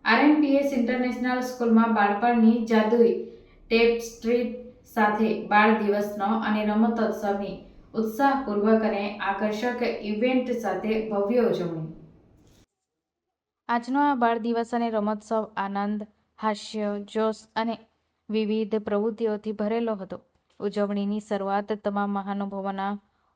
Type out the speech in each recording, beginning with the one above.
આરએનપીએસ international સ્કૂલમાં બાળપણની જાદુઈ ટેપસ્ટ્રી સાથે બાળ દિવસનો અને રમતોત્સવની ઉત્સાહપૂર્વક અને આકર્ષક ઇવેન્ટ સાથે ભવ્ય ઉજવણી. આજનો આ બાળ દિવસ અને રમોત્સવ આનંદ, હાસ્ય, જોશ અને વિવિધ પ્રવૃત્તિઓથી ભરેલો હતો. ઉજવણીની શરૂઆત તમામ મહાનુભાવોના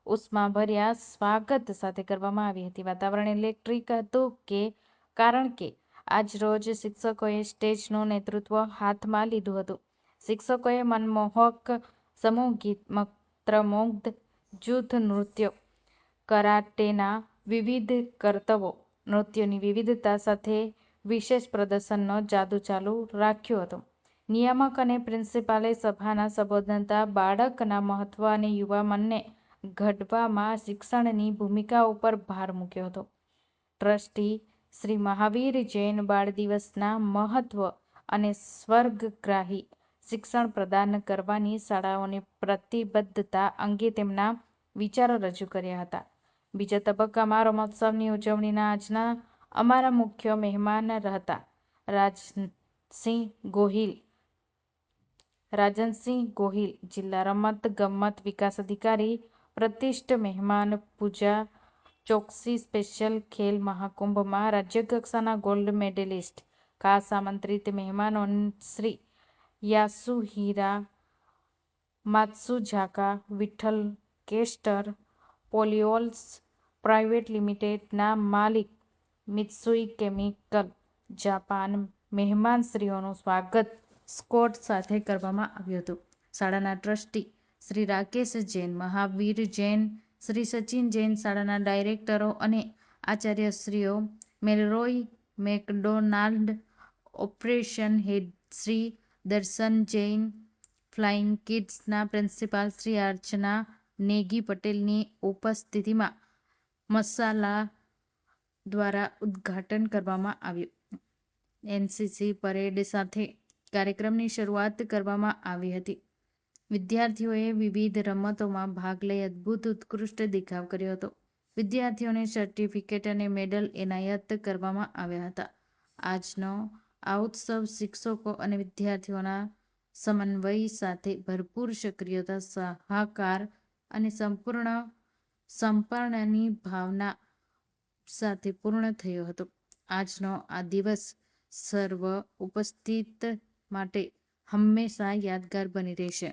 ઉષ્માભર્યા સ્વાગત સાથે કરવામાં આવી હતી. વાતાવરણ ઇલેક્ટ્રિક હતું કારણ કે આજ રોજ શિક્ષકોએ સ્ટેજનું નેતૃત્વ હાથમાં લીધું હતું. શિક્ષકોએ મનમોહક સમૂહ ગીત, મંત્રમુગ્ધ જૂથ નૃત્યો, કરાટેના વિવિધ કરતબો, નૃત્યોની વિવિધતા સાથે વિશેષ પ્રદર્શનનો જાદુ ચાલુ રાખ્યો હતો. નિયામક અને પ્રિન્સિપાલે સભાના સંબોધતા બાળકના મહત્વ અને યુવા મનને ઘડવામાં શિક્ષણની ભૂમિકા ઉપર ભાર મૂક્યો હતો. ટ્રસ્ટી શ્રી મહાવીર જૈન બાળ દિવસના મહત્વ અને સર્વગ્રાહી શિક્ષણ પ્રદાન કરવાની શાળાઓની પ્રતિબદ્ધતા અંગે તેમના વિચારો રજૂ કર્યા હતા. બીજા તબક્કામાં રમોત્સવની ઉજવણીના આજના અમારા મુખ્ય મહેમાન હતા રાજનસિંહ ગોહિલ, જિલ્લા રમત ગમત વિકાસ અધિકારી, પ્રતિષ્ઠિત મહેમાન પૂજા ચોકસી, સ્પેશિયલ ખેલ મહાકુંભમાં રાજ્યકક્ષાના ગોલ્ડ મેડલિસ્ટ. ખાસ આમંત્રિત મહેમાનો શ્રી યાસુહિરા માત્સુઝાકા, વિઠ્ઠલ કેસ્ટર પોલિઓલ્સ પ્રાઇવેટ લિમિટેડના માલિક, મિત્સુઈ કેમિકલ, જાપાન. મહેમાનશ્રીઓનું સ્વાગત સ્કોચ સાથે કરવામાં આવ્યું હતું. શાળાના ટ્રસ્ટી શ્રી રાકેશ જૈન, મહાવીર જૈન, શ્રી સચિન જૈન, શાળાના ડાયરેક્ટરો અને આચાર્યશ્રીઓ, મેલરોય મેકડોનાલ્ડ, ઓપરેશન હેડ શ્રી દર્શન જૈન, ફ્લાઇંગ કિડ્સના પ્રિન્સિપાલ શ્રી અર્ચના નેગી પટેલની ઉપસ્થિતિમાં મશાલા દ્વારા ઉદ્ઘાટન કરવામાં આવ્યું. એનસીસી પરેડ સાથે કાર્યક્રમની શરૂઆત કરવામાં આવી હતી. વિદ્યાર્થીઓએ વિવિધ રમતોમાં ભાગ લઈ અદ્ભુત ઉત્કૃષ્ટ દેખાવ કર્યો હતો. વિદ્યાર્થીઓને સર્ટિફિકેટ અને મેડલ એનાયત કરવામાં આવ્યા હતા. આજનો આ ઉત્સવ શિક્ષકો અને વિદ્યાર્થીઓના સમન્વય સાથે ભરપૂર સક્રિયતા, સહકાર અને સમર્પણની ભાવના સાથે પૂર્ણ થયો હતો. આજનો આ દિવસ સર્વ ઉપસ્થિત માટે હંમેશા યાદગાર બની રહેશે.